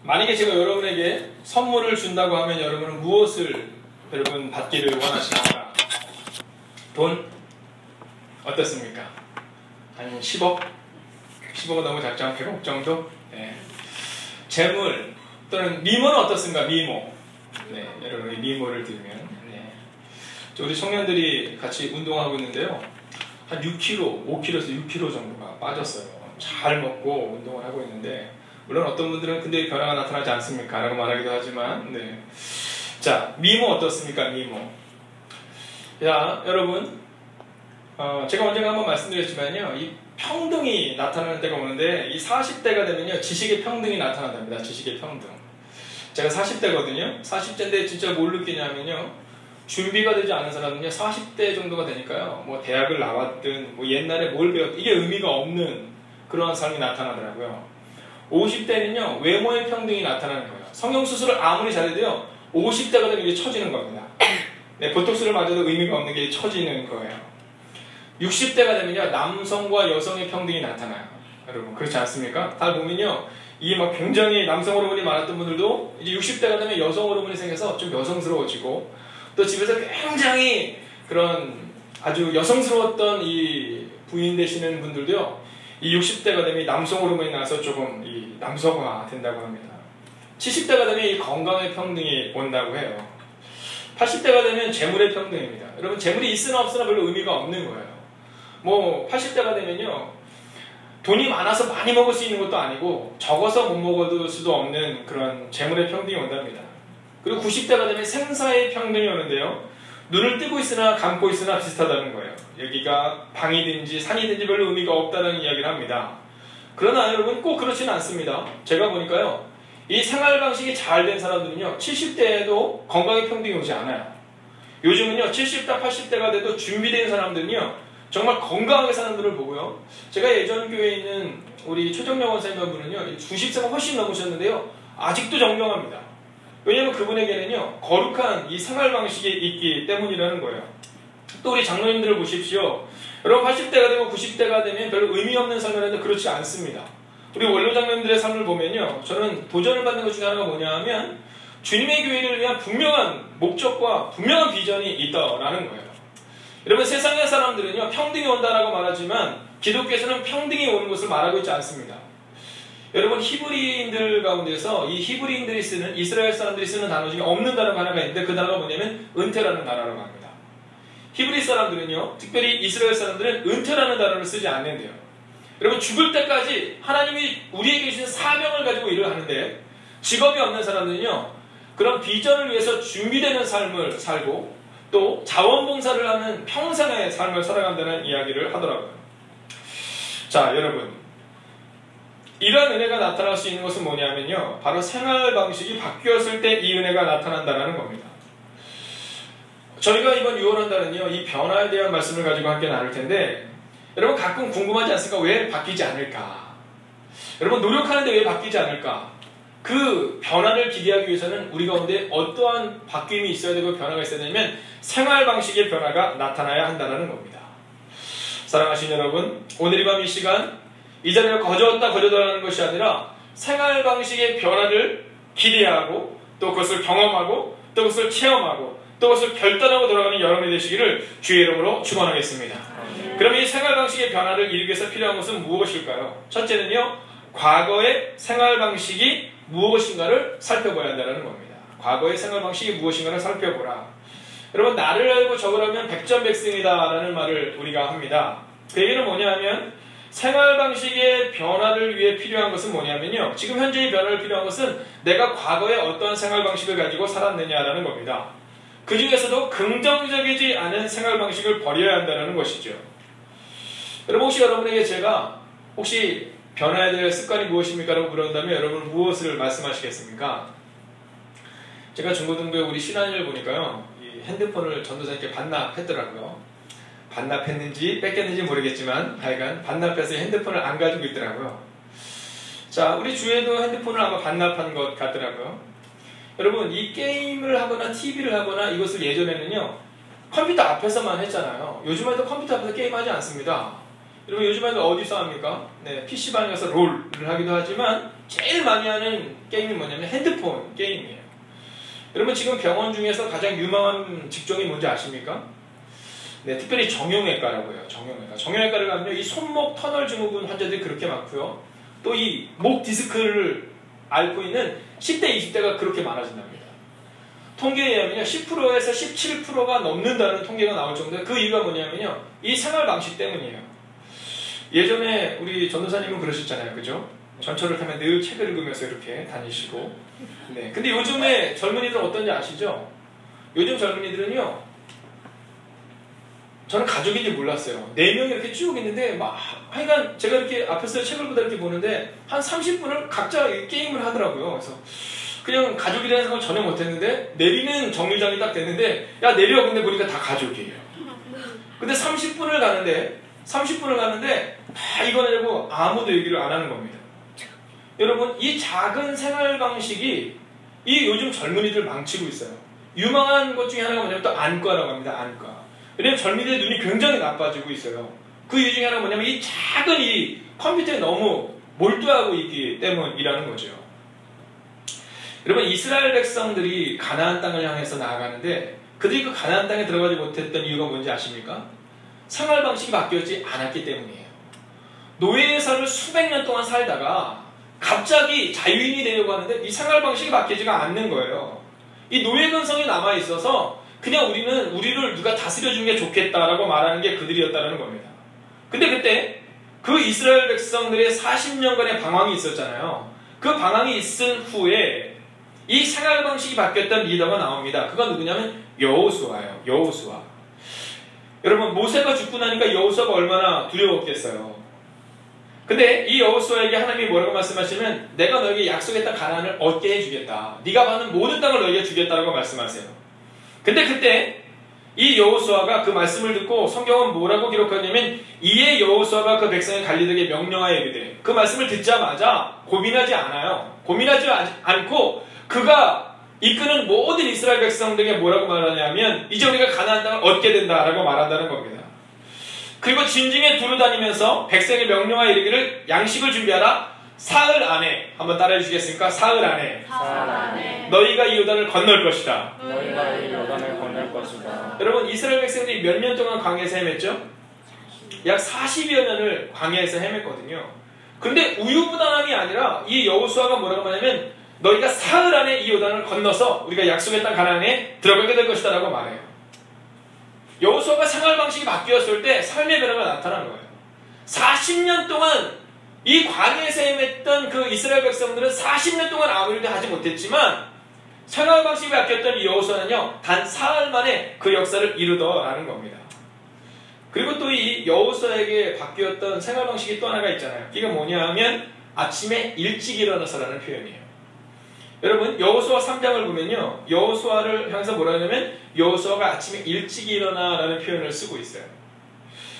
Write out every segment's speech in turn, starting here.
만약에 제가 여러분에게 선물을 준다고 하면 여러분은 무엇을 여러분 받기를 원하십니까? 돈? 어떻습니까? 한 10억? 10억은 너무 작죠? 한 100억 정도? 네. 재물 또는 미모는 어떻습니까? 미모. 네, 여러분이 미모를 들으면 네. 우리 청년들이 같이 운동하고 있는데요. 한 6kg, 5kg에서 6kg 정도가 빠졌어요. 잘 먹고 운동을 하고 있는데 물론 어떤 분들은 근데 변화가 나타나지 않습니까? 라고 말하기도 하지만 네. 자, 미모 어떻습니까? 미모. 자, 여러분 제가 언젠가 한번 말씀드렸지만요. 이 평등이 나타나는 때가 오는데 이 40대가 되면요. 지식의 평등이 나타난답니다. 지식의 평등. 제가 40대거든요. 40대인데 진짜 뭘 느끼냐면요. 준비가 되지 않은 사람은요. 40대 정도가 되니까요. 뭐 대학을 나왔든 뭐 옛날에 뭘 배웠든 이게 의미가 없는 그러한 삶이 나타나더라고요. 50대는요. 외모의 평등이 나타나는 거예요. 성형수술을 아무리 잘해도요. 50대가 되면 이게 처지는 겁니다. 네, 보톡스를 맞아도 의미가 없는 게 처지는 거예요. 60대가 되면요. 남성과 여성의 평등이 나타나요. 여러분 그렇지 않습니까? 다 보면요. 이게 막 굉장히 남성 호르몬이 많았던 분들도 이제 60대가 되면 여성 호르몬이 생겨서 좀 여성스러워지고 또 집에서 굉장히 그런 아주 여성스러웠던 이 부인 되시는 분들도요. 이 60대가 되면 남성 호르몬이 나서 조금 이 남성화 된다고 합니다. 70대가 되면 이 건강의 평등이 온다고 해요. 80대가 되면 재물의 평등입니다. 여러분 재물이 있으나 없으나 별로 의미가 없는 거예요. 뭐 80대가 되면요. 돈이 많아서 많이 먹을 수 있는 것도 아니고 적어서 못 먹을 수도 없는 그런 재물의 평등이 온답니다. 그리고 90대가 되면 생사의 평등이 오는데요. 눈을 뜨고 있으나 감고 있으나 비슷하다는 거예요. 여기가 방이든지 산이든지 별로 의미가 없다는 이야기를 합니다. 그러나 여러분 꼭 그렇지는 않습니다. 제가 보니까요. 이 생활 방식이 잘 된 사람들은요. 70대에도 건강의 평등이 오지 않아요. 요즘은요. 70대, 80대가 돼도 준비된 사람들은요. 정말 건강하게 사는 분을 보고요. 제가 예전 교회에 있는 우리 최정영 원사님 한 분은요. 90세가 훨씬 넘으셨는데요. 아직도 정정합니다. 왜냐하면 그분에게는요. 거룩한 이 생활 방식이 있기 때문이라는 거예요. 또 우리 장로님들을 보십시오. 여러분 80대가 되고 90대가 되면 별로 의미 없는 삶을 하는데 그렇지 않습니다. 우리 원로 장로님들의 삶을 보면요. 저는 도전을 받는 것 중에 하나가 뭐냐 하면 주님의 교회를 위한 분명한 목적과 분명한 비전이 있다라는 거예요. 여러분 세상의 사람들은요. 평등이 온다라고 말하지만 기독교에서는 평등이 오는 것을 말하고 있지 않습니다. 여러분 히브리인들 가운데서 이 히브리인들이 쓰는 이스라엘 사람들이 쓰는 단어 중에 없는 단어가 하나가 있는데 그 단어가 뭐냐면 은퇴라는 단어라고 합니다. 히브리 사람들은요. 특별히 이스라엘 사람들은 은퇴라는 단어를 쓰지 않는데요. 여러분 죽을 때까지 하나님이 우리에게 주신 사명을 가지고 일을 하는데 직업이 없는 사람들은요. 그런 비전을 위해서 준비되는 삶을 살고 또 자원봉사를 하는 평생의 삶을 살아간다는 이야기를 하더라고요. 자, 여러분. 이러한 은혜가 나타날 수 있는 것은 뭐냐면요. 바로 생활 방식이 바뀌었을 때 이 은혜가 나타난다는 겁니다. 저희가 이번 6월 한 달은요. 이 변화에 대한 말씀을 가지고 함께 나눌 텐데 여러분 가끔 궁금하지 않습니까? 왜 바뀌지 않을까? 여러분 노력하는데 왜 바뀌지 않을까? 그 변화를 기대하기 위해서는 우리 가운데 어떠한 바뀜이 있어야 되고 변화가 있어야 되냐면 생활 방식의 변화가 나타나야 한다는 겁니다. 사랑하신 여러분, 오늘 이 밤 이 시간 이 자리를 거저다라는 것이 아니라 생활 방식의 변화를 기대하고 또 그것을 경험하고 또 그것을 체험하고 또 그것을 결단하고 돌아가는 여러분이 되시기를 주의 이름으로 축원하겠습니다. 그럼 이 생활 방식의 변화를 이루기 위해서 필요한 것은 무엇일까요? 첫째는요. 과거의 생활 방식이 무엇인가를 살펴봐야 한다는 겁니다. 과거의 생활 방식이 무엇인가를 살펴보라. 여러분 나를 알고 적을 하면 백전백승이다 라는 말을 우리가 합니다. 그 얘기는 뭐냐면 생활 방식의 변화를 위해 필요한 것은 뭐냐면요. 지금 현재의 변화를 필요한 것은 내가 과거에 어떠한 생활 방식을 가지고 살았느냐라는 겁니다. 그 중에서도 긍정적이지 않은 생활 방식을 버려야 한다는 것이죠. 여러분 혹시 여러분에게 제가 혹시 변화해야 될 습관이 무엇입니까? 라고 물어본다면 여러분은 무엇을 말씀하시겠습니까? 제가 중고등부에 우리 신한이를 보니까요. 이 핸드폰을 전도사님께 반납했더라고요. 반납했는지 뺏겼는지 모르겠지만 하여간 반납해서 핸드폰을 안 가지고 있더라고요. 자, 우리 주에도 핸드폰을 아마 반납한 것 같더라고요. 여러분 이 게임을 하거나 TV를 하거나 이것을 예전에는요. 컴퓨터 앞에서만 했잖아요. 요즘에도 컴퓨터 앞에서 게임하지 않습니다. 여러분 요즘에는 어디서 합니까? 네, PC방에 가서 롤을 하기도 하지만 제일 많이 하는 게임이 뭐냐면 핸드폰 게임이에요. 여러분 지금 병원 중에서 가장 유망한 직종이 뭔지 아십니까? 네, 특별히 정형외과라고 해요. 정형외과. 정형외과를 가면요, 이 손목 터널 증후군 환자들이 그렇게 많고요. 또 이 목 디스크를 앓고 있는 10대, 20대가 그렇게 많아진답니다. 통계에 의하면요, 10%에서 17%가 넘는다는 통계가 나올 정도에 그 이유가 뭐냐면요, 이 생활 방식 때문이에요. 예전에 우리 전도사님은 그러셨잖아요, 그죠? 전철을 타면 늘 책을 읽으면서 이렇게 다니시고. 네. 근데 요즘에 젊은이들 어떤지 아시죠? 요즘 젊은이들은요, 저는 가족인지 몰랐어요. 4명이 이렇게 쭉 있는데, 하여간 제가 이렇게 앞에서 책을 보다 이렇게 보는데, 한 30분을 각자 게임을 하더라고요. 그래서 그냥 가족이라는 생각을 전혀 못했는데, 내리는 정류장이 딱 됐는데, 야, 내려. 근데 보니까 다 가족이에요. 근데 30분을 가는데, 다 이거 내고 아무도 얘기를 안 하는 겁니다. 여러분, 이 작은 생활 방식이 이 요즘 젊은이들 망치고 있어요. 유망한 것 중에 하나가 뭐냐면 또 안과라고 합니다. 안과. 왜냐면 젊은이들의 눈이 굉장히 나빠지고 있어요. 그 이유 중에 하나가 뭐냐면 이 작은 이 컴퓨터에 너무 몰두하고 있기 때문이라는 거죠. 여러분, 이스라엘 백성들이 가나안 땅을 향해서 나아가는데 그들이 그 가나안 땅에 들어가지 못했던 이유가 뭔지 아십니까? 생활 방식이 바뀌었지 않았기 때문이에요. 노예의 삶을 수백 년 동안 살다가 갑자기 자유인이 되려고 하는데 이 생활 방식이 바뀌지가 않는 거예요. 이 노예 근성이 남아있어서 그냥 우리를 누가 다스려주는 게 좋겠다라고 말하는 게 그들이었다는 겁니다. 근데 그때 그 이스라엘 백성들의 40년간의 방황이 있었잖아요. 그 방황이 있은 후에 이 생활 방식이 바뀌었던 리더가 나옵니다. 그건 누구냐면 여호수아예요. 여호수아. 여러분, 모세가 죽고 나니까 여호수아가 얼마나 두려웠겠어요. 근데 이 여호수아에게 하나님이 뭐라고 말씀하시면 내가 너에게 약속했던 가나안을 얻게 해주겠다. 네가 받는 모든 땅을 너에게 주겠다라고 말씀하세요. 근데 그때 이 여호수아가 그 말씀을 듣고 성경은 뭐라고 기록하냐면 이에 여호수아가 그 백성의 관리들에게 명령하여 이르되 그 말씀을 듣자마자 고민하지 않아요. 고민하지 않고 그가 이끄는 모든 이스라엘 백성들에게 뭐라고 말하냐면 이제 우리가 가나안 땅을 얻게 된다라고 말한다는 겁니다. 그리고 진중에 두루다니면서 백성의 명령하여 이르기를 양식을 준비하라. 사흘 안에 한번 따라해 주시겠습니까? 사흘 안에 너희가 이 요단을 건널 것이다. 여러분, 이스라엘 백성들이 몇 년 동안 광야에서 헤맸죠? 약 40여 년을 광야에서 헤맸거든요. 그런데 우유부단함이 아니라 이 여호수아가 뭐라고 하냐면 너희가 사흘 안에 이 요단을 건너서 우리가 약속했던 가나안에 들어가게 될 것이다 라고 말해요. 여호수아가 생활 방식이 바뀌었을 때 삶의 변화가 나타나는 거예요. 40년 동안 이 광야에서 헤맸던 그 이스라엘 백성들은 40년 동안 아무 일도 하지 못했지만 생활 방식이 바뀌었던 이 여호수아는요, 단 사흘 만에 그 역사를 이루더라는 겁니다. 그리고 또 이 여호수아에게 바뀌었던 생활 방식이 또 하나가 있잖아요. 이게 뭐냐 하면 아침에 일찍 일어나서라는 표현이에요. 여러분, 여호수아 3장을 보면요, 여호수아를 향해서 뭐라 하냐면 여호수아가 아침에 일찍 일어나라는 표현을 쓰고 있어요.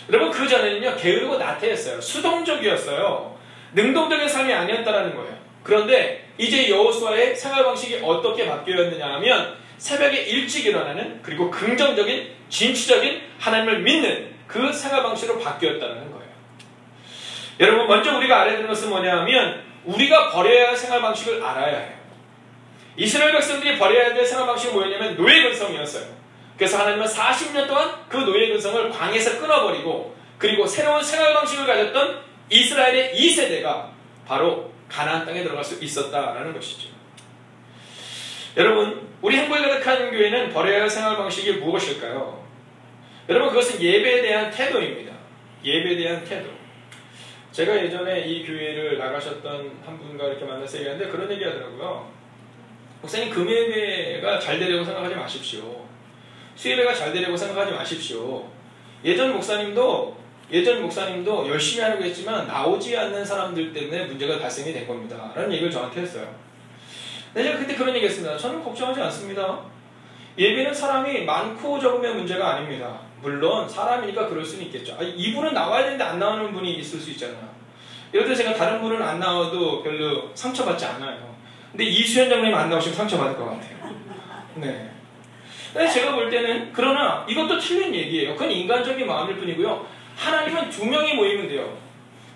여러분, 그 전에는요 게으르고 나태했어요. 수동적이었어요. 능동적인 삶이 아니었다는 거예요. 그런데 이제 여호수아의 생활 방식이 어떻게 바뀌었느냐 하면 새벽에 일찍 일어나는, 그리고 긍정적인 진취적인 하나님을 믿는 그 생활 방식으로 바뀌었다는 거예요. 여러분, 먼저 우리가 알아야 되는 것은 뭐냐 하면 우리가 버려야 할 생활 방식을 알아야 해요. 이스라엘 백성들이 버려야 될 생활 방식이 뭐였냐면 노예 근성이었어요. 그래서 하나님은 40년 동안 그 노예 근성을 광야에서 끊어버리고, 그리고 새로운 생활 방식을 가졌던 이스라엘의 2세대가 바로 가나안 땅에 들어갈 수 있었다라는 것이죠. 여러분, 우리 행복에 가득한 교회는 버려야 할 생활 방식이 무엇일까요? 여러분, 그것은 예배에 대한 태도입니다. 예배에 대한 태도. 제가 예전에 이 교회를 나가셨던 한 분과 이렇게 만나서 얘기하는데 그런 얘기 하더라고요. 목사님, 금예배가 잘 되려고 생각하지 마십시오. 수예배가 잘 되려고 생각하지 마십시오. 예전 목사님도 열심히 하려고 했지만 나오지 않는 사람들 때문에 문제가 발생이 된 겁니다. 라는 얘기를 저한테 했어요. 근데 제가 그때 그런 얘기 했습니다. 저는 걱정하지 않습니다. 예배는 사람이 많고 적으면 문제가 아닙니다. 물론 사람이니까 그럴 수는 있겠죠. 이분은 나와야 되는데 안 나오는 분이 있을 수 있잖아요. 예를 들어 제가 다른 분은 안 나와도 별로 상처받지 않아요. 근데 이수연 장로님 안 나오시면 상처받을 것 같아요. 네. 근데 제가 볼 때는, 그러나 이것도 틀린 얘기예요. 그건 인간적인 마음일 뿐이고요. 하나님은 2명이 모이면 돼요.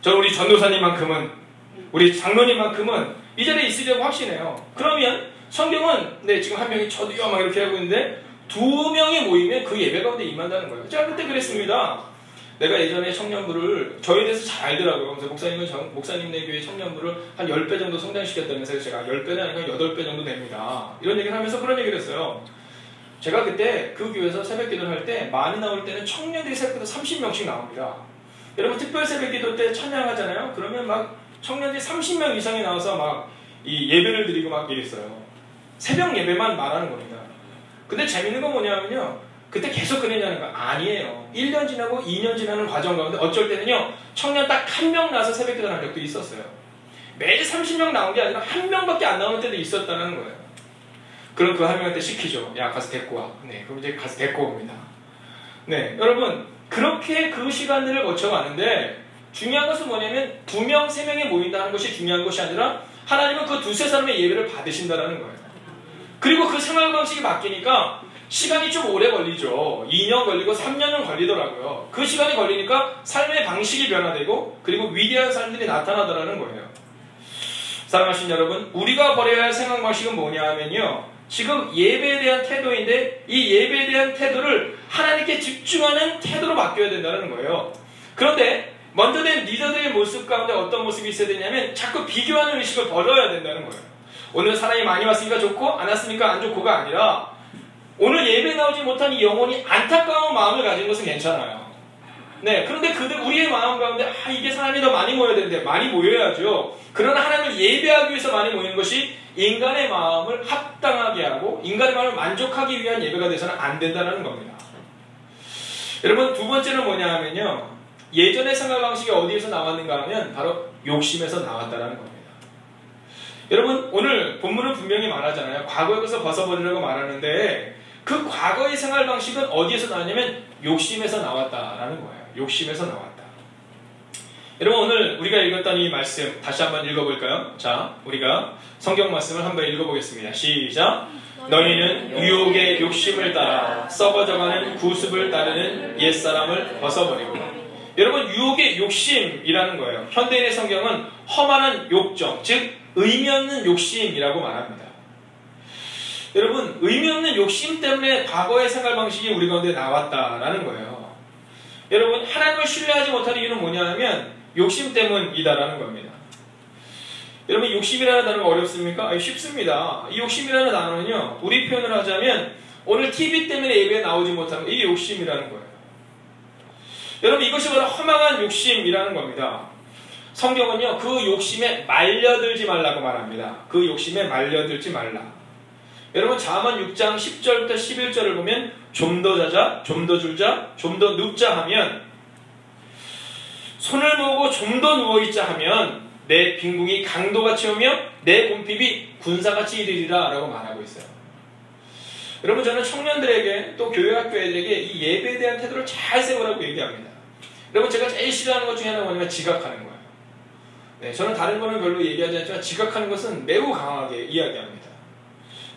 우리 전도사님만큼은, 우리 장로님만큼은 이 자리에 있으려고 확신해요. 그러면 성경은 지금 한 명이 저도요 막 이렇게 하고 있는데 2명이 모이면 그 예배 가운데 임한다는 거예요. 제가 그때 그랬습니다. 내가 예전에 청년부를 저에 대해서 잘 알더라고요. 그래서 목사님네 교회 청년부를 한 10배 정도 성장시켰다면서요. 제가 10배는 아니라 8배 정도 됩니다. 이런 얘기를 하면서 그런 얘기를 했어요. 제가 그때 그 교회에서 새벽 기도를 할 때 많이 나올 때는 청년들이 새벽 기도 30명씩 나옵니다. 여러분 특별 새벽 기도 때 찬양하잖아요. 그러면 막 청년들이 30명 이상이 나와서 막 이 예배를 드리고 막 이랬어요. 새벽 예배만 말하는 겁니다. 근데 재밌는 건 뭐냐면요. 그때 계속 그랬냐는 거 아니에요. 1년 지나고 2년 지나는 과정 가운데 어쩔 때는요. 청년 딱 한 명 나와서 새벽 기도를 한 적도 있었어요. 매일 30명 나온 게 아니라 한 명밖에 안 나오는 때도 있었다는 거예요. 그럼 그 한 명한테 시키죠. 야 가서 데리고 와. 네, 그럼 이제 가서 데리고 옵니다. 네, 여러분 그렇게 그 시간들을 거쳐가는데 중요한 것은 뭐냐면 2명, 3명이 모인다는 것이 중요한 것이 아니라 하나님은 그 2-3사람의 예배를 받으신다는 거예요. 그리고 그 생활 방식이 바뀌니까 시간이 좀 오래 걸리죠. 2년 걸리고 3년은 걸리더라고요. 그 시간이 걸리니까 삶의 방식이 변화되고 그리고 위대한 사람들이 나타나더라는 거예요. 사랑하신 여러분, 우리가 버려야 할 생활 방식은 뭐냐 하면요. 지금 예배에 대한 태도인데 이 예배에 대한 태도를 하나님께 집중하는 태도로 바뀌어야 된다는 거예요. 그런데 먼저 된 리더들의 모습 가운데 어떤 모습이 있어야 되냐면 자꾸 비교하는 의식을 버려야 된다는 거예요. 오늘 사람이 많이 왔으니까 좋고 안 왔으니까 안 좋고가 아니라 오늘 예배 나오지 못한 이 영혼이 안타까운 마음을 가진 것은 괜찮아요. 네, 그런데 우리의 마음 가운데 이게 사람이 더 많이 모여야 되는데 많이 모여야죠. 그러나 하나님을 예배하기 위해서 많이 모이는 것이 인간의 마음을 합당하게 하고 인간의 마음을 만족하기 위한 예배가 돼서는 안 된다는 겁니다. 여러분 두 번째는 뭐냐 하면요. 예전의 생활 방식이 어디에서 나왔는가 하면 바로 욕심에서 나왔다는 겁니다. 여러분 오늘 본문은 분명히 말하잖아요. 과거에 것을 벗어버리라고 말하는데 그 과거의 생활 방식은 어디에서 나왔냐면 욕심에서 나왔다라는 거예요. 욕심에서 나왔다. 여러분 오늘 우리가 읽었던 이 말씀 다시 한번 읽어볼까요? 자, 우리가 성경 말씀을 한번 읽어보겠습니다. 시작! 너희는 유혹의 욕심을 따라 썩어져가는 구습을 따르는 옛사람을 벗어버리고. 여러분 유혹의 욕심이라는 거예요. 현대인의 성경은 험한 욕정, 즉 의미 없는 욕심이라고 말합니다. 여러분 의미 없는 욕심 때문에 과거의 생활 방식이 우리 가운데 나왔다라는 거예요. 여러분 하나님을 신뢰하지 못하는 이유는 뭐냐 하면 욕심 때문이다라는 겁니다. 여러분 욕심이라는 단어가 어렵습니까? 쉽습니다. 이 욕심이라는 단어는요. 우리 표현을 하자면 오늘 TV 때문에 예배에 나오지 못하는 거, 이게 욕심이라는 거예요. 여러분 이것이 바로 허망한 욕심이라는 겁니다. 성경은요. 그 욕심에 말려들지 말라고 말합니다. 그 욕심에 말려들지 말라. 여러분 잠언 6장 10절부터 11절을 보면 좀 더 자자, 좀 더 줄자, 좀 더 눕자 하면 손을 모으고 좀 더 누워있자 하면 내 빈궁이 강도같이 오며 내 곰핍이 군사같이 이르리라 라고 말하고 있어요. 여러분 저는 청년들에게 또 교회학교 애들에게 이 예배에 대한 태도를 잘 세우라고 얘기합니다. 여러분 제가 제일 싫어하는 것 중에 하나가 뭐냐면 지각하는 거예요. 네, 저는 다른 거는 별로 얘기하지 않지만 지각하는 것은 매우 강하게 이야기합니다.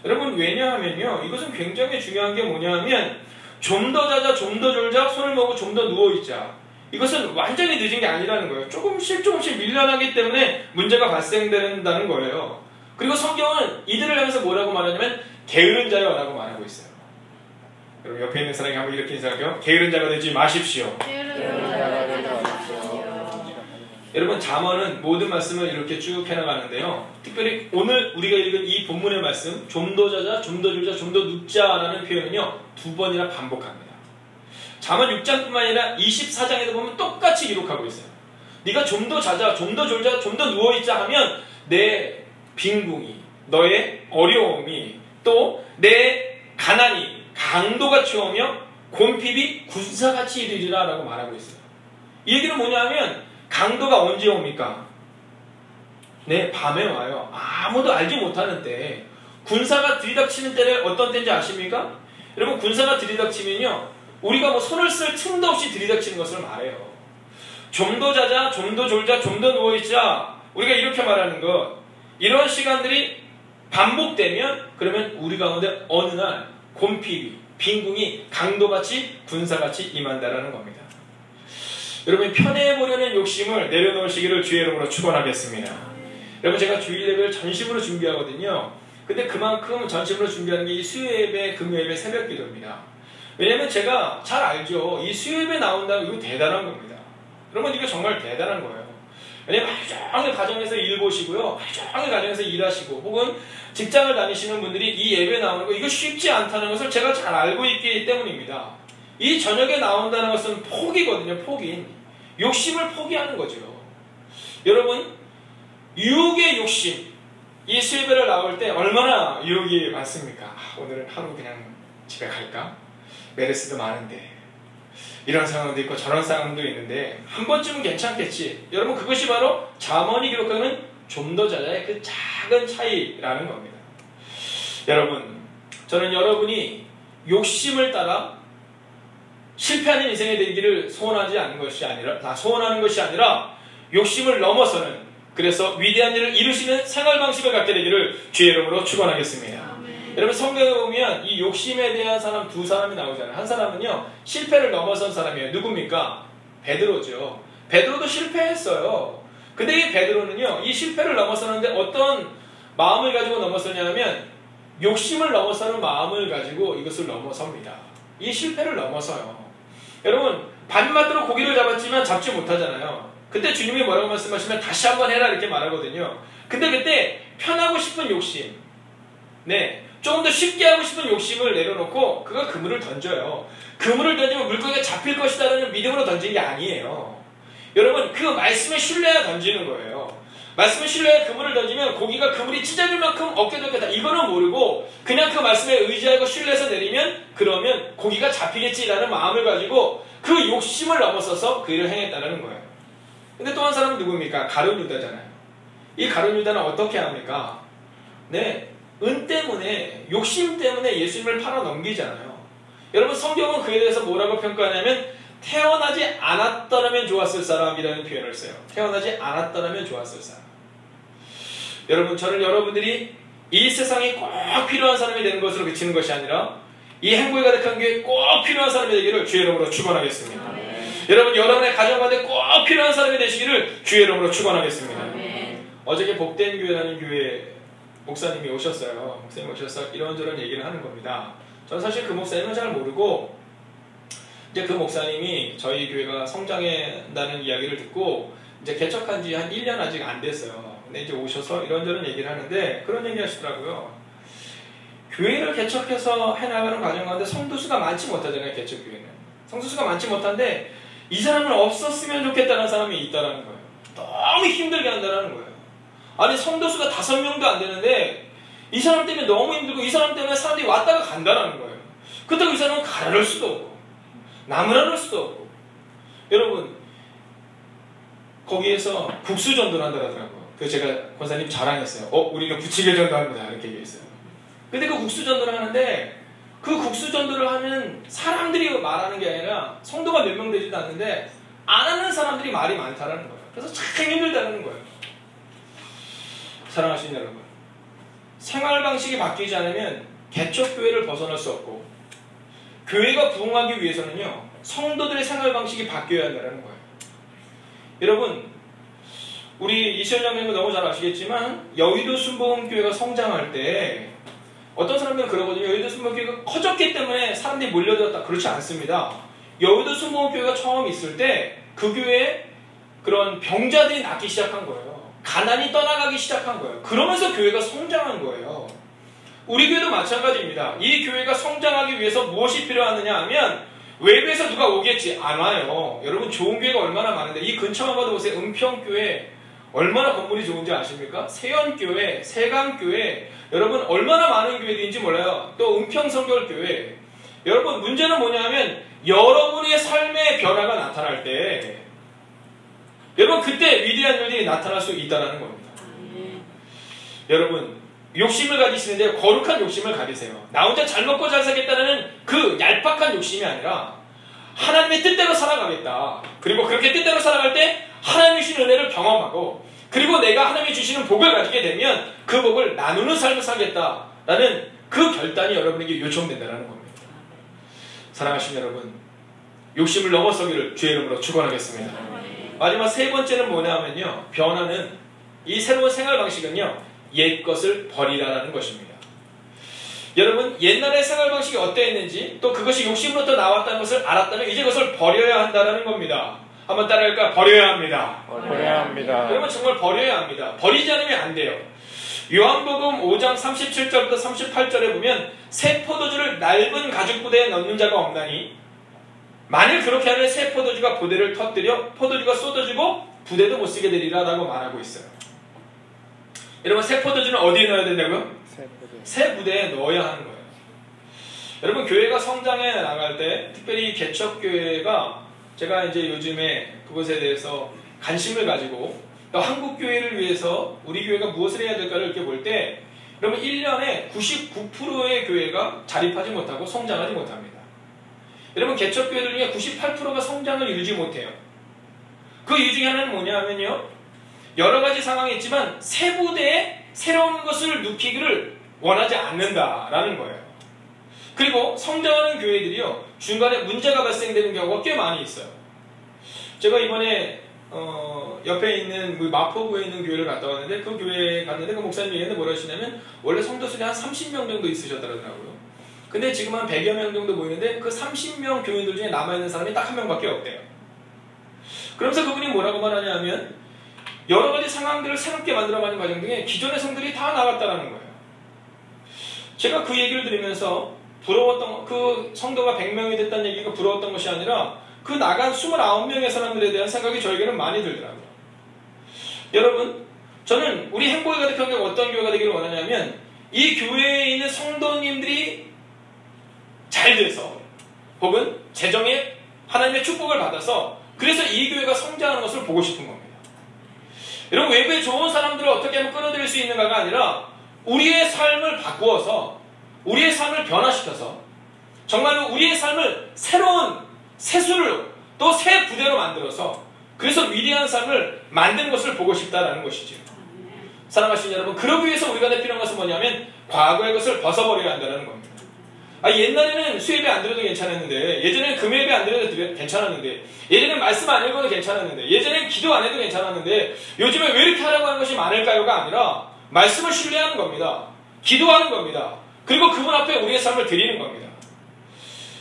여러분 왜냐하면요 이것은 굉장히 중요한 게 뭐냐면 좀 더 자자, 좀 더 졸자, 손을 모으고 좀 더 누워있자. 이것은 완전히 늦은 게 아니라는 거예요. 조금씩 밀려나기 때문에 문제가 발생된다는 거예요. 그리고 성경은 이들을 향해서 뭐라고 말하냐면 게으른 자여 라고 말하고 있어요. 여러분 옆에 있는 사람이 한번 이렇게 인사할게요. 게으른 자가 되지 마십시오. 여러분 잠언은 모든 말씀을 이렇게 쭉 해나가는데요. 특별히 오늘 우리가 읽은 이 본문의 말씀 좀 더 자자, 좀 더 졸자, 좀 더 눕자라는 표현은요 2번이나 반복합니다. 잠언 6장뿐만 아니라 24장에도 보면 똑같이 기록하고 있어요. 네가 좀 더 자자, 좀 더 졸자, 좀 더 누워있자 하면 내 빈궁이, 너의 어려움이, 또 내 가난이 강도같이 오며 곰핍이 군사같이 이르리라 라고 말하고 있어요. 이 얘기는 뭐냐 하면 강도가 언제 옵니까? 네, 밤에 와요. 아무도 알지 못하는 때. 군사가 들이닥치는 때는 어떤 때인지 아십니까? 여러분 군사가 들이닥치면요 우리가 뭐 손을 쓸 틈도 없이 들이닥치는 것을 말해요. 좀 더 자자, 좀 더 졸자, 좀 더 누워있자. 우리가 이렇게 말하는 것. 이런 시간들이 반복되면 그러면 우리 가운데 어느 날 곰핍이, 빈궁이 강도같이 군사같이 임한다라는 겁니다. 여러분 편해보려는 욕심을 내려놓으시기를 주의 이름으로 축원하겠습니다. 여러분 제가 주일 예배를 전심으로 준비하거든요. 근데 그만큼 전심으로 준비하는 게 이 수요 예배, 금요 예배, 새벽 기도입니다. 왜냐면 제가 잘 알죠. 이 수요 예배 나온다고 이거 대단한 겁니다. 여러분 이거 정말 대단한 거예요. 왜냐면 하루 종일 가정에서 일 보시고요. 하루 종일 가정에서 일하시고 혹은 직장을 다니시는 분들이 이 예배 나오는 거 이거 쉽지 않다는 것을 제가 잘 알고 있기 때문입니다. 이 저녁에 나온다는 것은 포기거든요. 포기. 욕심을 포기하는 거죠. 여러분 유혹의 욕심 이 수요예배를 나올 때 얼마나 유혹이 많습니까? 오늘은 하루 그냥 집에 갈까? 메르스도 많은데 이런 상황도 있고 저런 상황도 있는데 한 번쯤은 괜찮겠지. 여러분 그것이 바로 잠언이 기록하는 좀 더 자자의 그 작은 차이라는 겁니다. 여러분 저는 여러분이 욕심을 따라 실패하는 인생이 되기를 소원하는 것이 아니라 욕심을 넘어서는 그래서 위대한 일을 이루시는 생활 방식을 갖게 되기를 주의 이름으로 축원하겠습니다. 여러분 성경에 보면 이 욕심에 대한 사람 두 사람이 나오잖아요. 한 사람은요 실패를 넘어선 사람이에요. 누굽니까? 베드로죠. 베드로도 실패했어요. 근데 이 베드로는요 이 실패를 넘어서는데 어떤 마음을 가지고 넘어서냐면 욕심을 넘어서는 마음을 가지고 이것을 넘어섭니다. 이 실패를 넘어서요. 여러분 반맛으로 고기를 잡았지만 잡지 못하잖아요. 그때 주님이 뭐라고 말씀하시면 다시 한번 해라 이렇게 말하거든요. 근데 그때 편하고 싶은 욕심 조금 더 쉽게 하고 싶은 욕심을 내려놓고 그가 그물을 던져요. 그물을 던지면 물고기가 잡힐 것이다라는 믿음으로 던진 게 아니에요. 여러분 그 말씀에 신뢰해 던지는 거예요. 말씀에 신뢰해 그물을 던지면 고기가 그물이 찢어질 만큼 어깨도 다 이거는 모르고 그냥 그 말씀에 의지하고 신뢰해서 내리면 그러면 고기가 잡히겠지라는 마음을 가지고 그 욕심을 넘어서서 그 일을 행했다는 거예요. 근데 또 한 사람은 누굽니까? 가룟 유다잖아요. 이 가룟 유다는 어떻게 합니까? 은 때문에 욕심 때문에 예수님을 팔아 넘기잖아요. 여러분 성경은 그에 대해서 뭐라고 평가하냐면 태어나지 않았더라면 좋았을 사람이라는 표현을 써요. 태어나지 않았더라면 좋았을 사람. 여러분 저는 여러분들이 이 세상에 꼭 필요한 사람이 되는 것으로 그치는 것이 아니라 이 행복이 가득한 교회에 꼭 필요한 사람이 되기를 주의 이름으로 축원하겠습니다. 여러분 여러분의 가정 가운데 꼭 필요한 사람이 되시기를 주의 이름으로 축원하겠습니다. 어저께 복된 교회라는 교회 목사님이 오셨어요. 목사님이 오셔서 이런저런 얘기를 하는 겁니다. 저는 사실 그 목사님은 잘 모르고 이제 그 목사님이 저희 교회가 성장한다는 이야기를 듣고 이제 개척한 지 한 1년 아직 안 됐어요. 근데 이제 오셔서 이런저런 얘기를 하는데 그런 얘기 하시더라고요. 교회를 개척해서 해나가는 과정 가운데 성도수가 많지 못하잖아요. 개척교회는. 성도수가 많지 못한데 이 사람은 없었으면 좋겠다는 사람이 있다는 거예요. 너무 힘들게 한다는 거예요. 아니 성도수가 5명도 안 되는데 이 사람 때문에 너무 힘들고 이 사람 때문에 사람들이 왔다가 간다는 거예요. 그렇다고 이 사람은 가라를 수도 없고 나무라를 수도 없고 여러분 거기에서 국수 전도를 한다더라고요. 그래서 제가 권사님 자랑했어요. 우리는 부치개 전도합니다. 이렇게 얘기했어요. 근데 그 국수 전도를 하는데 그 국수 전도를 하는 사람들이 말하는 게 아니라 성도가 몇 명 되지도 않는데 안 하는 사람들이 말이 많다라는 거예요. 그래서 참 힘들다는 거예요. 사랑하시는 여러분, 생활 방식이 바뀌지 않으면 개척교회를 벗어날 수 없고 교회가 부흥하기 위해서는요 성도들의 생활 방식이 바뀌어야 한다는 거예요. 여러분 우리 이시연 장님은 너무 잘 아시겠지만 여의도 순복음교회가 성장할 때 어떤 사람들은 그러거든요. 여의도 순복음교회가 커졌기 때문에 사람들이 몰려들었다. 그렇지 않습니다. 여의도 순복음교회가 처음 있을 때 그 교회에 그런 병자들이 낫기 시작한 거예요. 가난이 떠나가기 시작한 거예요. 그러면서 교회가 성장한 거예요. 우리 교회도 마찬가지입니다. 이 교회가 성장하기 위해서 무엇이 필요하느냐 하면 외부에서 누가 오겠지? 안 와요. 여러분 좋은 교회가 얼마나 많은데 이 근처만 봐도 보세요. 은평교회 얼마나 건물이 좋은지 아십니까? 세연교회, 세강교회 여러분 얼마나 많은 교회들인지 몰라요. 또 은평성결교회 여러분 문제는 뭐냐 하면 여러분의 삶의 변화가 나타날 때 여러분 그때 위대한 일들이 나타날 수 있다는 겁니다. 여러분 욕심을 가지시는데 거룩한 욕심을 가지세요. 나 혼자 잘 먹고 잘 살겠다는 그 얄팍한 욕심이 아니라 하나님의 뜻대로 살아가겠다. 그리고 그렇게 뜻대로 살아갈 때 하나님이 주신 은혜를 경험하고 그리고 내가 하나님이 주시는 복을 가지게 되면 그 복을 나누는 삶을 살겠다라는 그 결단이 여러분에게 요청된다는 겁니다. 사랑하시는 여러분 욕심을 넘어서기를 주의 이름으로 축원하겠습니다. 마지막 세 번째는 뭐냐면요 변화는 이 새로운 생활 방식은요, 옛 것을 버리라라는 것입니다. 여러분, 옛날의 생활 방식이 어떠했는지 또 그것이 욕심으로부터 나왔다는 것을 알았다면 이제 그것을 버려야 한다는 겁니다. 한번 따라할까? 버려야 합니다. 버려야 합니다. 여러분, 정말 버려야 합니다. 버리지 않으면 안 돼요. 요한복음 5장 37절부터 38절에 보면 새 포도주를 낡은 가죽 부대에 넣는 자가 없나니 만일 그렇게 하면 새 포도주가 부대를 터뜨려 포도주가 쏟아지고 부대도 못 쓰게 되리라 라고 말하고 있어요. 여러분, 새 포도주는 어디에 넣어야 된다고요? 새 부대에 넣어야 하는 거예요. 여러분, 교회가 성장해 나갈 때 특별히 개척교회가 제가 이제 요즘에 그것에 대해서 관심을 가지고 또 한국교회를 위해서 우리 교회가 무엇을 해야 될까를 이렇게 볼 때 여러분 1년에 99%의 교회가 자립하지 못하고 성장하지 못합니다. 여러분, 개척교회들 중에 98%가 성장을 이루지 못해요. 그 이유 중에 하나는 뭐냐면요, 여러 가지 상황이 있지만 새 부대에 새로운 것을 넣기를 원하지 않는다라는 거예요. 그리고 성장하는 교회들이요, 중간에 문제가 발생되는 경우가 꽤 많이 있어요. 제가 이번에 옆에 있는 마포구에 있는 교회를 갔다 왔는데 그 교회에 갔는데 그 목사님 얘기는 뭐라 하시냐면 원래 성도수가 한 30명 정도 있으셨더라고요. 근데 지금 한 100여 명 정도 모이는데 그 30명 교인들 중에 남아있는 사람이 딱 한 명밖에 없대요. 그러면서 그분이 뭐라고 말하냐면 여러 가지 상황들을 새롭게 만들어가는 과정 중에 기존의 성들이 다 나갔다라는 거예요. 제가 그 얘기를 들으면서 부러웠던, 그 성도가 100명이 됐다는 얘기가 부러웠던 것이 아니라 그 나간 29명의 사람들에 대한 생각이 저에게는 많이 들더라고요. 여러분, 저는 우리 행복의 가득한 교회가 어떤 교회가 되기를 원하냐면 이 교회에 있는 성도님들이 잘 돼서 혹은 재정에 하나님의 축복을 받아서 그래서 이 교회가 성장하는 것을 보고 싶은 겁니다. 여러분, 외부에 좋은 사람들을 어떻게 하면 끌어들일 수 있는가가 아니라 우리의 삶을 바꾸어서 우리의 삶을 변화시켜서 정말로 우리의 삶을 새로운 새수를 또 새 부대로 만들어서 그래서 위대한 삶을 만드는 것을 보고 싶다라는 것이죠. 사랑하시는 여러분, 그러기 위해서 우리가 필요한 것은 뭐냐면 과거의 것을 벗어버려야 한다는 겁니다. 옛날에는 수예배 안 드려도 괜찮았는데, 예전에는 금예배 안 드려도 괜찮았는데, 예전에는 말씀 안 읽어도 괜찮았는데, 예전에는 기도 안 해도 괜찮았는데 요즘에 왜 이렇게 하라고 하는 것이 많을까요가 아니라 말씀을 신뢰하는 겁니다. 기도하는 겁니다. 그리고 그분 앞에 우리의 삶을 드리는 겁니다.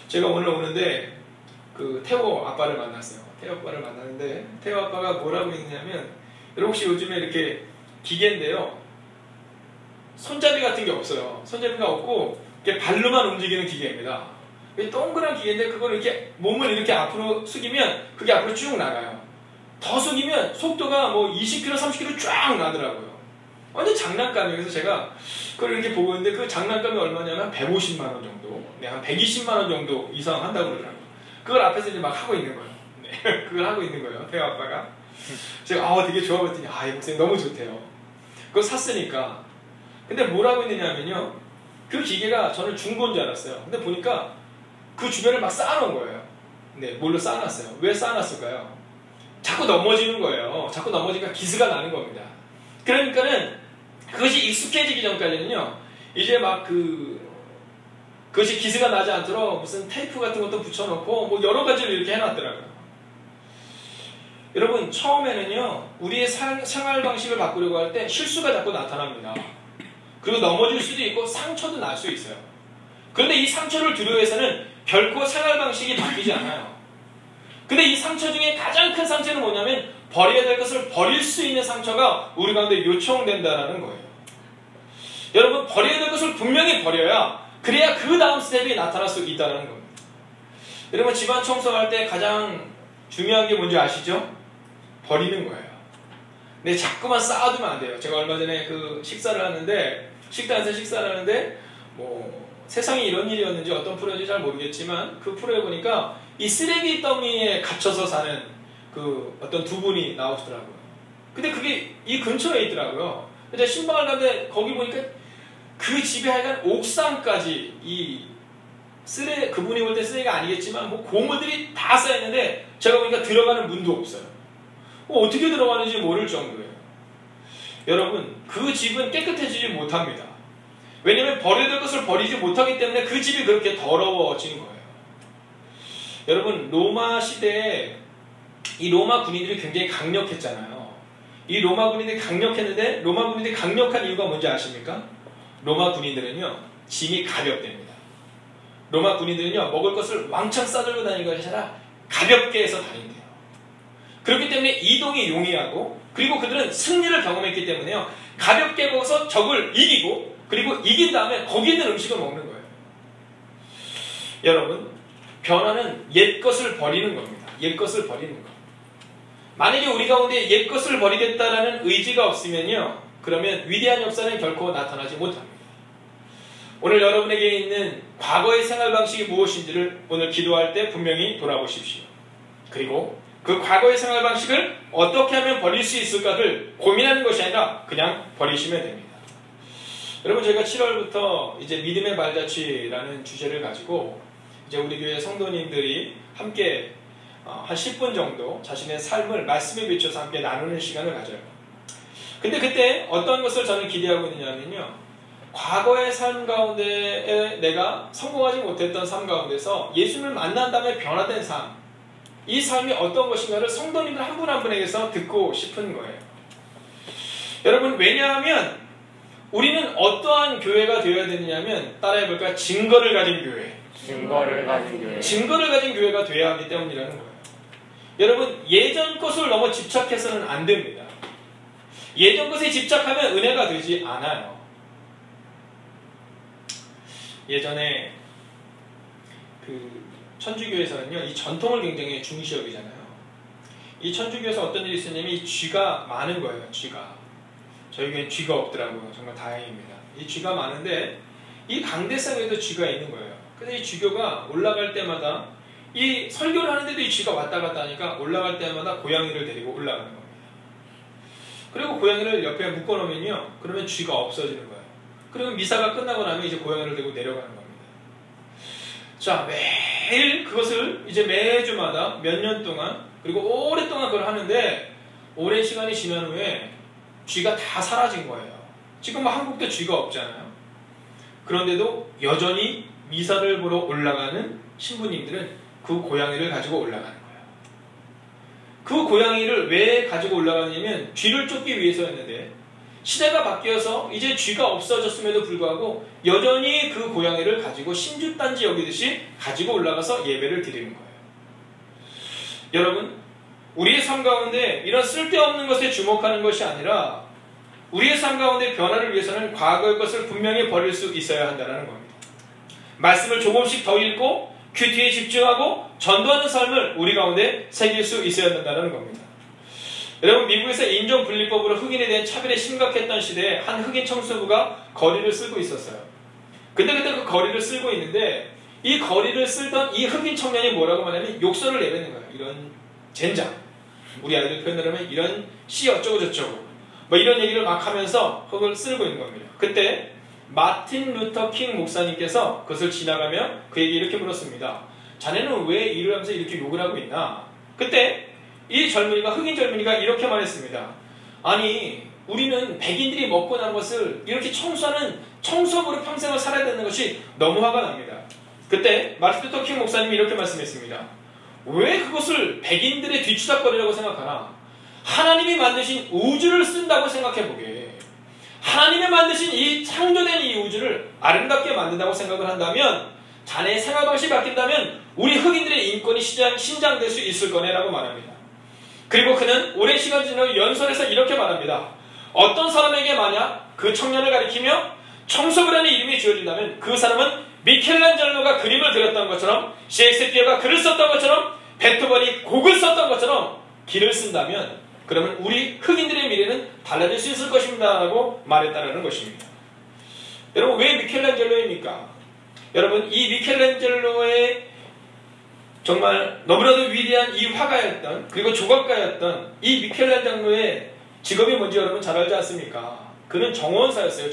제가 오늘 오는데 그 태호 아빠를 만났어요. 태호 아빠를 만났는데 태호 아빠가 뭐라고 했냐면, 여러분 혹시 요즘에 이렇게 기계인데요, 손잡이 같은 게 없어요. 손잡이가 없고 이렇게 발로만 움직이는 기계입니다. 동그란 기계인데 그걸 이렇게 몸을 이렇게 앞으로 숙이면 그게 앞으로 쭉 나가요. 더 숙이면 속도가 뭐 20km, 30km 쫙 나더라고요. 완전 장난감이에요. 그래서 제가 그걸 이렇게 보고 있는데 그 장난감이 얼마냐면 150만 원 정도, 네, 한 120만 원 정도 이상 한다고 그러더라고요. 그걸 앞에서 이제 막 하고 있는 거예요. 네, 그걸 하고 있는 거예요. 태호 아빠가. 제가 되게 좋아 보였더니 이 목사님 너무 좋대요. 그거 샀으니까. 근데 뭐라고 했느냐면요, 그 기계가 저는 중고인 줄 알았어요. 근데 보니까 그 주변을 막 쌓아놓은 거예요. 네, 뭘로 쌓아놨어요. 왜 쌓아놨을까요? 자꾸 넘어지는 거예요. 자꾸 넘어지니까 기스가 나는 겁니다. 그러니까는 그것이 익숙해지기 전까지는요, 이제 막 그것이 기스가 나지 않도록 무슨 테이프 같은 것도 붙여놓고 뭐 여러 가지를 이렇게 해놨더라고요. 여러분, 처음에는요, 우리의 생활 방식을 바꾸려고 할 때 실수가 자꾸 나타납니다. 그리고 넘어질 수도 있고 상처도 날 수 있어요. 그런데 이 상처를 두려워해서는 결코 생활 방식이 바뀌지 않아요. 근데 이 상처 중에 가장 큰 상처는 뭐냐면 버려야 될 것을 버릴 수 있는 상처가 우리 가운데 요청된다는 거예요. 여러분, 버려야 될 것을 분명히 버려야 그래야 그 다음 스텝이 나타날 수 있다는 겁니다. 여러분, 집안 청소할 때 가장 중요한 게 뭔지 아시죠? 버리는 거예요. 근데 자꾸만 쌓아두면 안 돼요. 제가 얼마 전에 식사를 하는데 뭐 세상에 이런 일이었는지 어떤 프로인지 잘 모르겠지만 그 프로에 보니까 이 쓰레기 더미에 갇혀서 사는 어떤 두 분이 나오시더라고요. 근데 그게 이 근처에 있더라고요. 근데 신방을 갔는데 거기 보니까 그 집에 하여간 옥상까지 그분이 볼 때 쓰레기가 아니겠지만 뭐 고무들이 다 쌓여있는데 제가 보니까 들어가는 문도 없어요. 어떻게 들어가는지 모를 정도예요. 여러분, 그 집은 깨끗해지지 못합니다. 왜냐하면 버려야 될 것을 버리지 못하기 때문에 그 집이 그렇게 더러워진 거예요. 여러분, 로마 시대에 이 로마 군인들이 굉장히 강력했잖아요. 이 로마 군인들이 강력했는데 로마 군인들이 강력한 이유가 뭔지 아십니까? 로마 군인들은요, 짐이 가볍답니다. 로마 군인들은요, 먹을 것을 왕창 싸들고 다니는 것이 아니라 가볍게 해서 다닌대요. 그렇기 때문에 이동이 용이하고, 그리고 그들은 승리를 경험했기 때문에요, 가볍게 먹어서 적을 이기고, 그리고 이긴 다음에 거기 있는 음식을 먹는 거예요. 여러분, 변화는 옛 것을 버리는 겁니다. 옛 것을 버리는 것. 만약에 우리 가운데 옛 것을 버리겠다라는 의지가 없으면요, 그러면 위대한 역사는 결코 나타나지 못합니다. 오늘 여러분에게 있는 과거의 생활 방식이 무엇인지를 오늘 기도할 때 분명히 돌아보십시오. 그리고 그 과거의 생활 방식을 어떻게 하면 버릴 수 있을까를 고민하는 것이 아니라 그냥 버리시면 됩니다. 여러분, 저희가 7월부터 이제 믿음의 발자취라는 주제를 가지고 이제 우리 교회 성도님들이 함께 한 10분 정도 자신의 삶을 말씀에 비춰서 함께 나누는 시간을 가져요. 근데 그때 어떤 것을 저는 기대하고 있느냐면요, 과거의 삶 가운데 내가 성공하지 못했던 삶 가운데서 예수님을 만난 다음에 변화된 삶, 이 삶이 어떤 것인가를 성도님들 한 분 한 분에게서 듣고 싶은 거예요. 여러분, 왜냐하면 우리는 어떠한 교회가 되어야 되느냐면, 따라해볼까요? 증거를 가진 교회. 증거를 가진 교회. 증거를 가진 교회가 되어야 하기 때문이라는 거예요. 여러분, 예전 것을 너무 집착해서는 안 됩니다. 예전 것에 집착하면 은혜가 되지 않아요. 예전에 천주교에서는요, 이 전통을 굉장히 중시 여기잖아요. 이 천주교에서 어떤 일이 있었냐면, 이 쥐가 많은 거예요. 쥐가. 저희 교회는 쥐가 없더라고요. 정말 다행입니다. 이 쥐가 많은데 이 강대상에도 쥐가 있는 거예요. 그래서 이 쥐교가 올라갈 때마다, 이 설교를 하는데도 이 쥐가 왔다 갔다 하니까 올라갈 때마다 고양이를 데리고 올라가는 겁니다. 그리고 고양이를 옆에 묶어놓으면요, 그러면 쥐가 없어지는 거예요. 그러면 미사가 끝나고 나면 이제 고양이를 들고 내려가는 겁니다. 자, 매일 그것을 이제 매주마다 몇 년 동안, 그리고 오랫동안 그걸 하는데, 오랜 시간이 지난 후에 쥐가 다 사라진 거예요. 지금 뭐 한국도 쥐가 없잖아요. 그런데도 여전히 미사를 보러 올라가는 신부님들은 그 고양이를 가지고 올라가는 거예요. 그 고양이를 왜 가지고 올라가냐면, 쥐를 쫓기 위해서였는데, 시대가 바뀌어서 이제 쥐가 없어졌음에도 불구하고 여전히 그 고양이를 가지고 신주단지 여기듯이 가지고 올라가서 예배를 드리는 거예요. 여러분, 우리의 삶 가운데 이런 쓸데없는 것에 주목하는 것이 아니라 우리의 삶 가운데 변화를 위해서는 과거의 것을 분명히 버릴 수 있어야 한다는 겁니다. 말씀을 조금씩 더 읽고 큐티에 집중하고 전도하는 삶을 우리 가운데 새길 수 있어야 한다는 겁니다. 여러분, 미국에서 인종분리법으로 흑인에 대한 차별이 심각했던 시대에 한 흑인 청소부가 거리를 쓸고 있었어요. 근데 그때 그 거리를 쓸고 있는데, 이 거리를 쓸던 이 흑인 청년이 뭐라고 말하냐면 욕설을 내뱉는 거예요. 이런 젠장, 우리 아이들 표현을 하면 이런 씨 어쩌고 저쩌고 뭐 이런 얘기를 막 하면서 흑을 쓸고 있는 겁니다. 그때 마틴 루터 킹 목사님께서 그것을 지나가며 그에게 이렇게 물었습니다. 자네는 왜 일을 하면서 이렇게 욕을 하고 있나? 그때 이 젊은이가, 흑인 젊은이가 이렇게 말했습니다. 아니, 우리는 백인들이 먹고 난 것을 이렇게 청소하는 청소부로 평생을 살아야 되는 것이 너무 화가 납니다. 그때 마틴 루터 킹 목사님이 이렇게 말씀했습니다. 왜 그것을 백인들의 뒤치다거리라고 생각하나? 하나님이 만드신 우주를 쓴다고 생각해보게. 하나님이 만드신 이 창조된 이 우주를 아름답게 만든다고 생각을 한다면, 자네의 생활 방식이 바뀐다면 우리 흑인들의 인권이 신장될 수 있을 거네라고 말합니다. 그리고 그는 오랜 시간 지나고 연설에서 이렇게 말합니다. 어떤 사람에게 만약 그 청년을 가리키며 청소부라는 이름이 지어진다면 그 사람은 미켈란젤로가 그림을 그렸던 것처럼, 셰익스피어가 글을 썼던 것처럼, 베토벤이 곡을 썼던 것처럼 길을 쓴다면, 그러면 우리 흑인들의 미래는 달라질 수 있을 것입니다 라고 말했다는 것입니다. 여러분, 왜 미켈란젤로입니까? 여러분, 이 미켈란젤로의 정말 너무나도 위대한 이 화가였던, 그리고 조각가였던 이 미켈란젤로의 직업이 뭔지 여러분 잘 알지 않습니까? 그는 정원사였어요.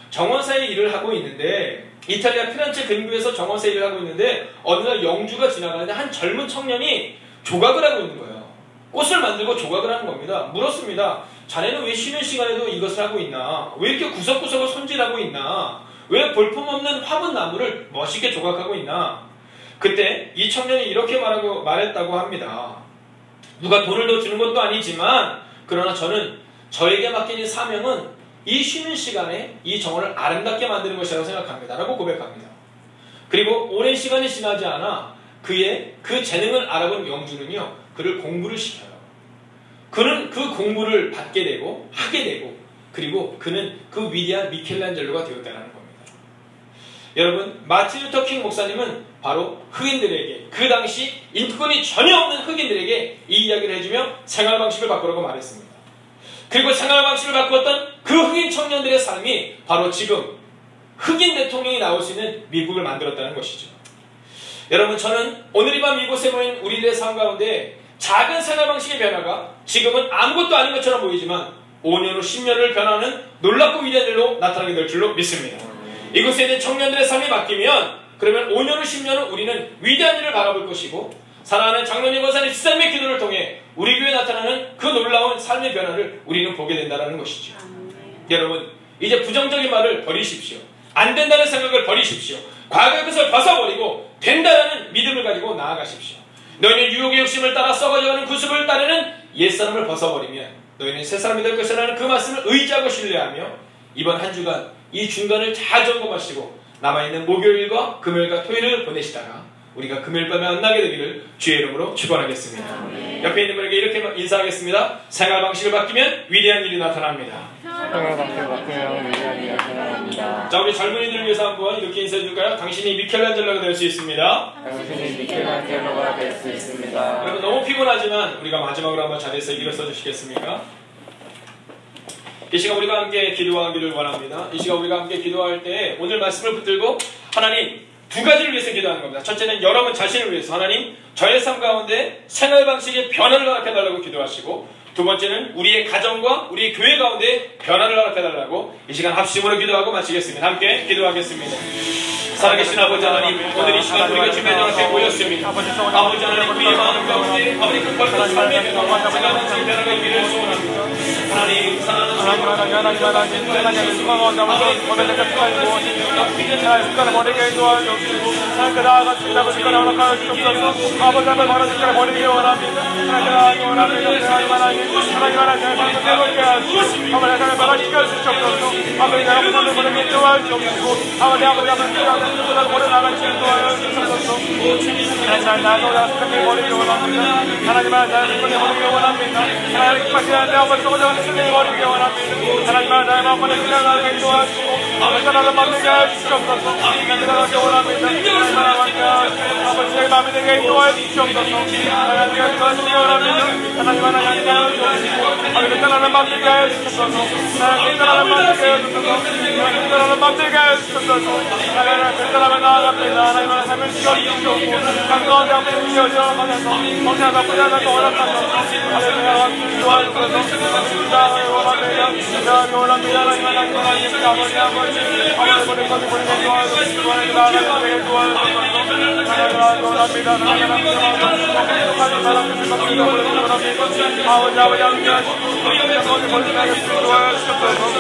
정원사의 일을 하고 있는데, 이탈리아 피렌체 근교에서 정원사 일을 하고 있는데, 어느 날 영주가 지나가는데 한 젊은 청년이 조각을 하고 있는 거예요. 꽃을 만들고 조각을 하는 겁니다. 물었습니다. 자네는 왜 쉬는 시간에도 이것을 하고 있나? 왜 이렇게 구석구석을 손질하고 있나? 왜 볼품없는 화분 나무를 멋있게 조각하고 있나? 그때 이 청년이 이렇게 말했다고 합니다. 누가 돈을 더 주는 것도 아니지만 그러나 저는 저에게 맡긴 이 사명은 이 쉬는 시간에 이 정원을 아름답게 만드는 것이라고 생각합니다. 라고 고백합니다. 그리고 오랜 시간이 지나지 않아 그의 그 재능을 알아본 영주는요, 그를 공부를 시켜요. 그는 그 공부를 받게 되고 하게 되고, 그리고 그는 그 위대한 미켈란젤로가 되었다는 겁니다. 여러분, 마틴 루터 킹 목사님은 바로 흑인들에게, 그 당시 인권이 전혀 없는 흑인들에게 이 이야기를 해주며 생활 방식을 바꾸라고 말했습니다. 그리고 생활 방식을 바꾸었던 그 흑인 청년들의 삶이 바로 지금 흑인 대통령이 나올 수 있는 미국을 만들었다는 것이죠. 여러분, 저는 오늘 이 밤 이곳에 모인 우리들의 삶 가운데 작은 생활 방식의 변화가 지금은 아무것도 아닌 것처럼 보이지만 5년 후 10년을 변화하는 놀랍고 위대한 일로 나타나게 될 줄로 믿습니다. 이곳에 있는 청년들의 삶이 바뀌면 그러면 5년 후 10년 후 우리는 위대한 일을 바라볼 것이고, 사랑하는 장로님 권사님 집사님의 기도를 통해 우리 교회에 나타나는 그 놀라운 삶의 변화를 우리는 보게 된다는 것이죠. 여러분, 이제 부정적인 말을 버리십시오. 안 된다는 생각을 버리십시오. 과거의 것을 벗어버리고 된다는 믿음을 가지고 나아가십시오. 너희는 유혹의 욕심을 따라 썩어져가는 구습을 따르는 옛사람을 벗어버리면 너희는 새사람이 될 것이라는 그 말씀을 의지하고 신뢰하며 이번 한 주간 이 중간을 잘 점검하시고 남아있는 목요일과 금요일과 토요일을 보내시다가 우리가 금요일 밤에 만나게 되기를 주의 이름으로 축원하겠습니다. 옆에 있는 분에게 이렇게 인사하겠습니다. 생활 방식을 바뀌면 위대한 일이 나타납니다. 생활 방식을 바꾸면 위대한 일이 나타납니다. 자, 우리 젊은이들을 위해서 한번 이렇게 인사해 줄까요? 당신이 미켈란젤로가 될 수 있습니다. 당신이 미켈란젤로가 될 수 있습니다. 여러분, 너무 피곤하지만 우리가 마지막으로 한번 자리에서 일어서 주시겠습니까? 이 시간 우리가 함께 기도하기를 원합니다. 이 시간 우리가 함께 기도할 때 오늘 말씀을 붙들고 하나님 두 가지를 위해서 기도하는 겁니다. 첫째는 여러분 자신을 위해서 하나님 저의 삶 가운데 생활 방식의 변화를 허락해달라고 기도하시고, 두 번째는 우리의 가정과 우리의 교회 가운데 변화를 허락해달라고 이 시간 합심으로 기도하고 마치겠습니다. 함께 기도하겠습니다. 살아계신 아버지 하나님, 오늘 이 시간 우리가 주변에 앞에 모였습니다. 아버지 하나님, 우리의 마음 가운데 아버지 그 벌써 삶의 변화와 생활 방식의 변화가 있기를 소원합니다. 하나님, 사랑하는 하나님아, 나의 마음을 생각하게 도와주시고 하나님 만들게 해주시옵소서. 생각하게 원합니다. 아버지의 마음이 되게 도와주시옵소서. 하나님께 도와주시기 원합니다. 하나님 하나님께 도와주시고 하나님 만들게 해주시옵소서. 하나님 만들게 해주소서. 하나님 만들게 해주소서. 하나님 별사람에 나아갑니다. 하나님의 삶을 지어주시옵고 강도한 장면을 지어주어가면서 성장과 부자가 원합니다. 하나님 도와주소서. 주장을 원합니다. 주장을 원합니다. 하나님 하나님 하나님 아버지 아버지 보낸 것을 보내게 도와주시고 하나님 나아가게 도와주소서. 하나님 원합니다. 하나님 하나님 사랑하는 것을 원합니다. 아버지 함께 하시고 거기 멀리 나게 도와주시옵소서.